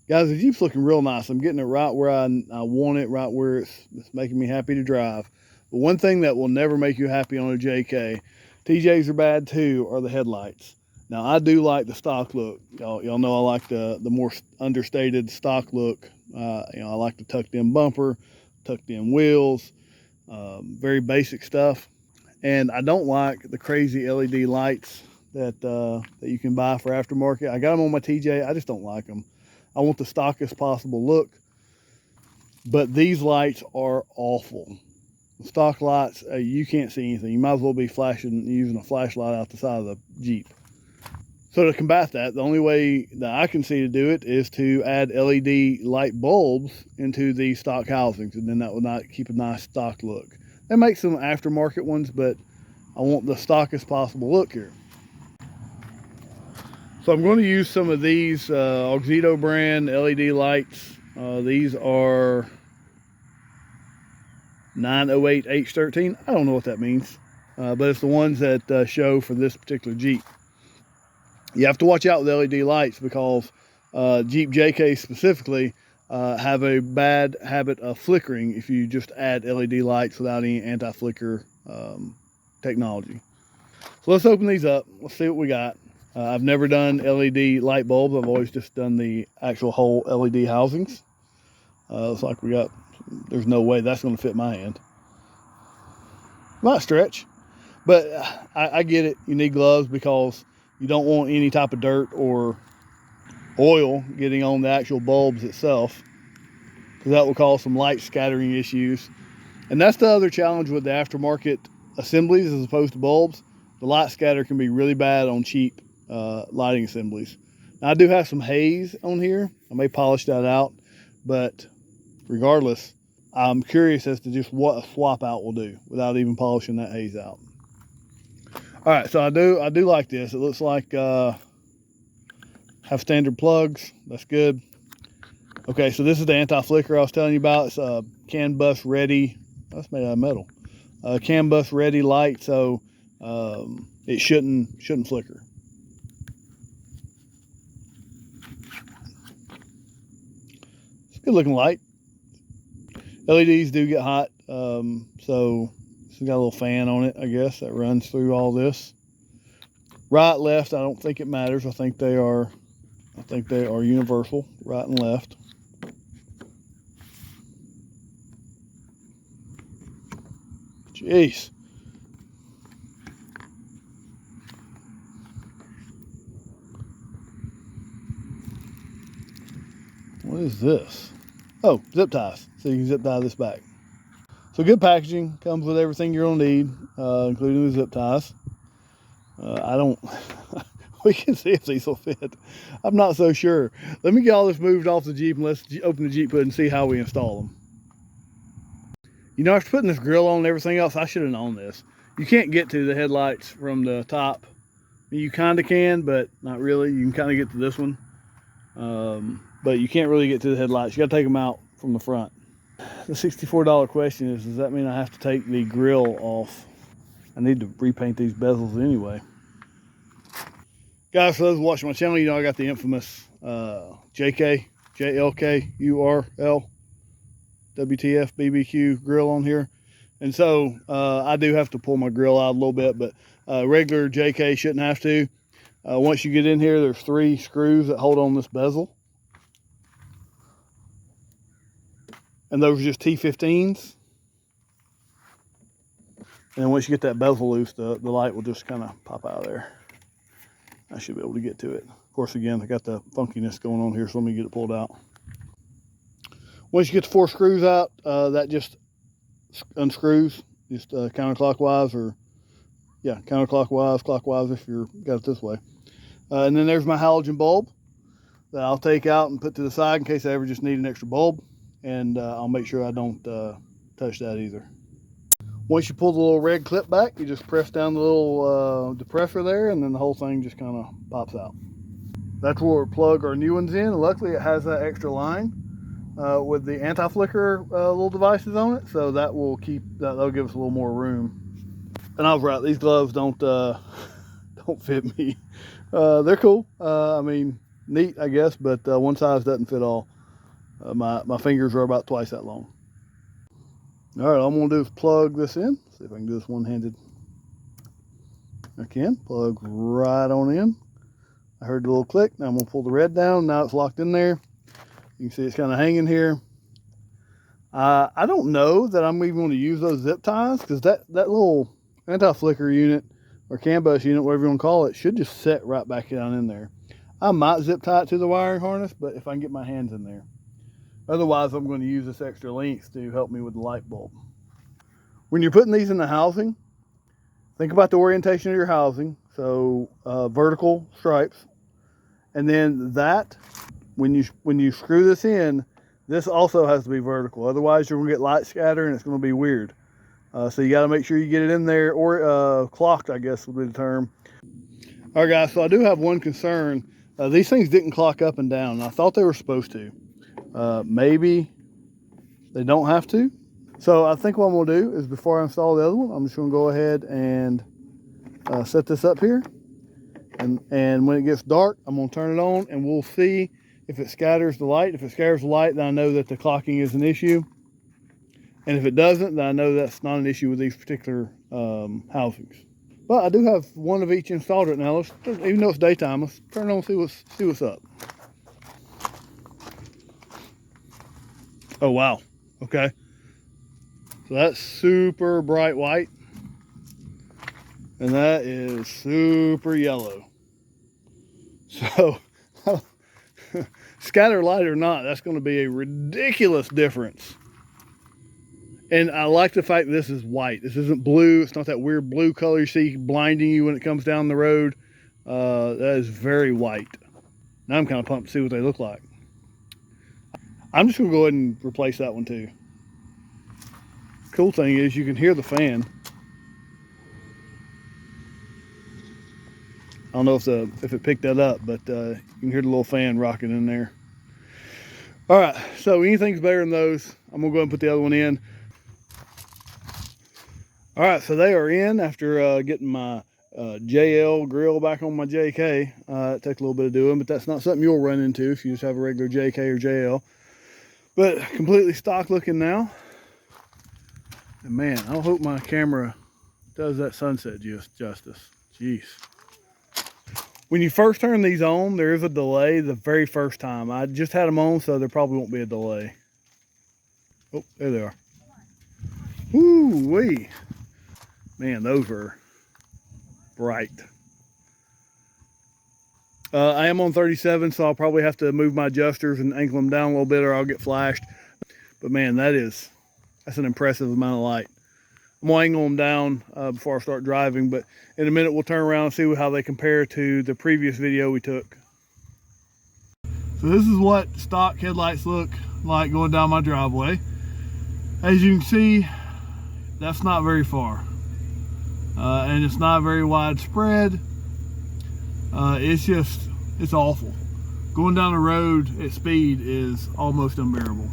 Guys, the Jeep's looking real nice. I'm getting it right where I want it, right where it's making me happy to drive. But one thing that will never make you happy on a JK, TJs are bad too, are the headlights. Now, I do like the stock look. Y'all know I like the more understated stock look. I like the tucked in bumper, tucked in wheels, very basic stuff. And I don't like the crazy LED lights that you can buy for aftermarket. I got them on my TJ. I just don't like them. I want the stockest possible look, but these lights are awful. The stock lights, you can't see anything. You might as well be using a flashlight out the side of the Jeep. So to combat that, the only way that I can see to do it is to add LED light bulbs into the stock housings, and then that will not keep a nice stock look. They make some aftermarket ones, but I want the stockest possible look here. So I'm going to use some of these Auxito brand LED lights. These are 908 H13. I don't know what that means, but it's the ones that show for this particular Jeep. You have to watch out with LED lights because Jeep JK specifically have a bad habit of flickering if you just add LED lights without any anti-flicker technology. So let's open these up. Let's see what we got. I've never done LED light bulbs. I've always just done the actual whole LED housings. Looks like there's no way that's going to fit my hand. Might stretch, but I get it. You need gloves because you don't want any type of dirt or oil getting on the actual bulbs itself, because that will cause some light scattering issues. And that's the other challenge with the aftermarket assemblies as opposed to bulbs. The light scatter can be really bad on cheap lighting assemblies. Now, I do have some haze on here. I may polish that out, but regardless, I'm curious as to just what a swap out will do without even polishing that haze out. All right, so I do like this. It looks like have standard plugs. That's good. Okay, so this is the anti-flicker I was telling you about. It's a CAN bus ready. That's made out of metal. CAN bus ready light, so it shouldn't flicker. It's a good looking light. LEDs do get hot, so it's got a little fan on it, I guess, that runs through all this. Right, left, I don't think it matters. I think they are universal, right and left. Jeez. What is this? Oh, zip ties. So you can zip tie this back. So good packaging, comes with everything you're gonna need, including the zip ties. We can see if these will fit. I'm not so sure. Let me get all this moved off the Jeep and let's open the Jeep hood and see how we install them. You know, after putting this grill on and everything else, I should have known this. You can't get to the headlights from the top. You kind of can, but not really. You can kind of get to this one, but you can't really get to the headlights. You got to take them out from the front. The $64 question is, does that mean I have to take the grill off? I need to repaint these bezels anyway. Guys, for those watching my channel, you know I got the infamous JK, JLK, URL, WTF, BBQ grill on here. And so I do have to pull my grill out a little bit, but regular JK shouldn't have to. Once you get in here, there's 3 screws that hold on this bezel. And those are just T15s. And then once you get that bezel loose, the light will just kind of pop out of there. I should be able to get to it. Of course, again, I got the funkiness going on here, so let me get it pulled out. Once you get the 4 screws out, that just unscrews, just counterclockwise, or yeah, counterclockwise, clockwise if you've got it this way. And then there's my halogen bulb that I'll take out and put to the side in case I ever just need an extra bulb. And I'll make sure I don't touch that either. Once you pull the little red clip back, you just press down the little depressor there, and then the whole thing just kind of pops out. That's where we plug our new ones in. Luckily, it has that extra line with the anti-flicker little devices on it, so that will that'll give us a little more room. And I was right; these gloves don't fit me. They're cool. I mean, neat, I guess, but one size doesn't fit all. My fingers are about twice that long. All right, all I'm gonna do is plug this in. See if I can do this one-handed. I can. Plug right on in. I heard the little click. Now I'm gonna pull the red down. Now it's locked in there. You can see it's kind of hanging here. I don't know that I'm even going to use those zip ties, because that little anti-flicker unit or CAN bus unit, whatever you want to call it, should just set right back down in there. I might zip tie it to the wiring harness, but if I can get my hands in there. Otherwise, I'm going to use this extra length to help me with the light bulb. When you're putting these in the housing, think about the orientation of your housing. So vertical stripes, and then that, when you screw this in, this also has to be vertical. Otherwise, you're going to get light scatter and it's going to be weird. So you got to make sure you get it in there, or clocked, I guess would be the term. All right, guys, so I do have one concern. These things didn't clock up and down. I thought they were supposed to. Maybe they don't have to. So I think what I'm going to do is, before I install the other one, I'm just going to go ahead and set this up here. And when it gets dark, I'm going to turn it on, and we'll see if it scatters the light. If it scatters the light, then I know that the clocking is an issue. And if it doesn't, then I know that's not an issue with these particular housings. But I do have one of each installed right now. Even though it's daytime, let's turn it on and see what's up. Oh, wow. Okay. So that's super bright white. And that is super yellow. So scatter light or not, that's going to be a ridiculous difference. And I like the fact that this is white. This isn't blue. It's not that weird blue color you see blinding you when it comes down the road. That is very white. Now I'm kind of pumped to see what they look like. I'm just going to go ahead and replace that one too. Cool thing is you can hear the fan. I don't know if it picked that up, but you can hear the little fan rocking in there. All right, so anything's better than those. I'm gonna go ahead and put the other one in. All right, so they are in after getting my JL grill back on my JK. It takes a little bit of doing, but that's not something you'll run into if you just have a regular JK or JL. But completely stock looking now. And man, I hope my camera does that sunset justice. Jeez. When you first turn these on, there is a delay the very first time. I just had them on, so there probably won't be a delay. Oh, there they are. Woo-wee. Man, those are bright. I am on 37, so I'll probably have to move my adjusters and angle them down a little bit, or I'll get flashed. But man, that's an impressive amount of light. I'm gonna angle them down before I start driving, but in a minute we'll turn around and see how they compare to the previous video we took. So this is what stock headlights look like going down my driveway. As you can see, that's not very far. And it's not very widespread. It's awful. Going down the road at speed is almost unbearable.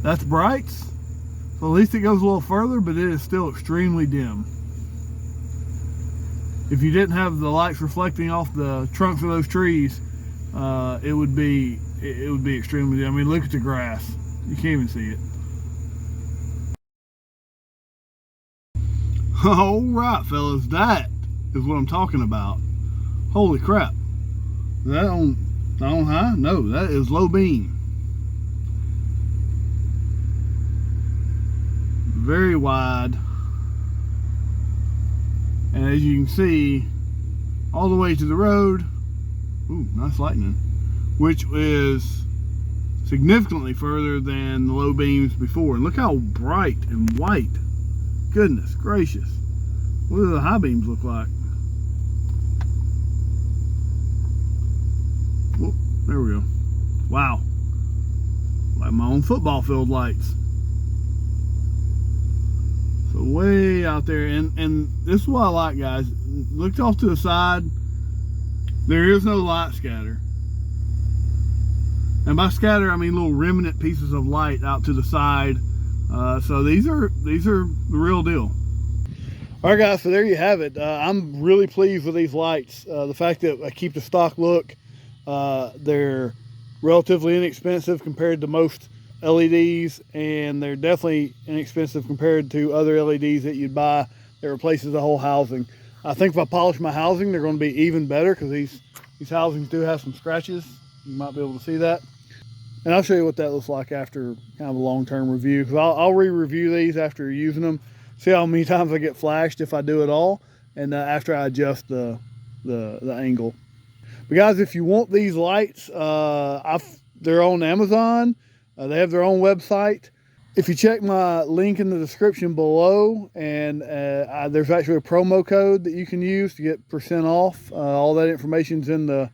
That's brights. So at least it goes a little further, but it is still extremely dim. If you didn't have the lights reflecting off the trunks of those trees, it would be extremely dim. I mean, look at the grass. You can't even see it. All right, fellas, that is what I'm talking about. Holy crap. Is that on high? No, that is low beam. Very wide, and as you can see, all the way to the road. Ooh, nice lightning, which is significantly further than the low beams before. And look how bright and white. Goodness gracious. What do the high beams look like? Whoop, there we go. Wow, like my own football field lights. So way out there, and this is what I like, guys. Look off to the side. There is no light scatter. And by scatter, I mean little remnant pieces of light out to the side. So these are the real deal. All All right, guys, so there you have it. I'm really pleased with these lights. The fact that I keep the stock look, they're relatively inexpensive compared to most LEDs, and they're definitely inexpensive compared to other LEDs that you'd buy that replaces the whole housing. I think if I polish my housing, they're going to be even better, because these housings do have some scratches. You might be able to see that. And I'll show you what that looks like after kind of a long-term review, because I'll re-review these after using them, see how many times I get flashed, if I do at all, and after I adjust the angle. But guys, if you want these lights, they're on Amazon. They have their own website. If you check my link in the description below, and there's actually a promo code that you can use to get % off. All that information's in the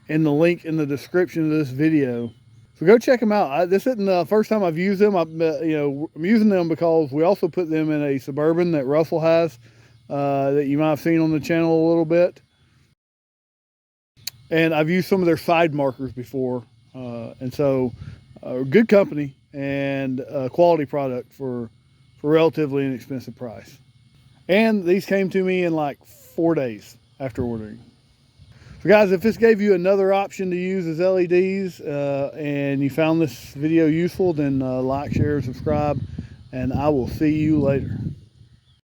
link in the description of this video. So go check them out. This isn't the first time I've used them. I'm using them because we also put them in a Suburban that Russell has, that you might have seen on the channel a little bit. And I've used some of their side markers before. And so, good company and a quality product for relatively inexpensive price. And these came to me in like 4 days after ordering. So guys, if this gave you another option to use as LEDs, and you found this video useful, then like, share, and subscribe, and I will see you later.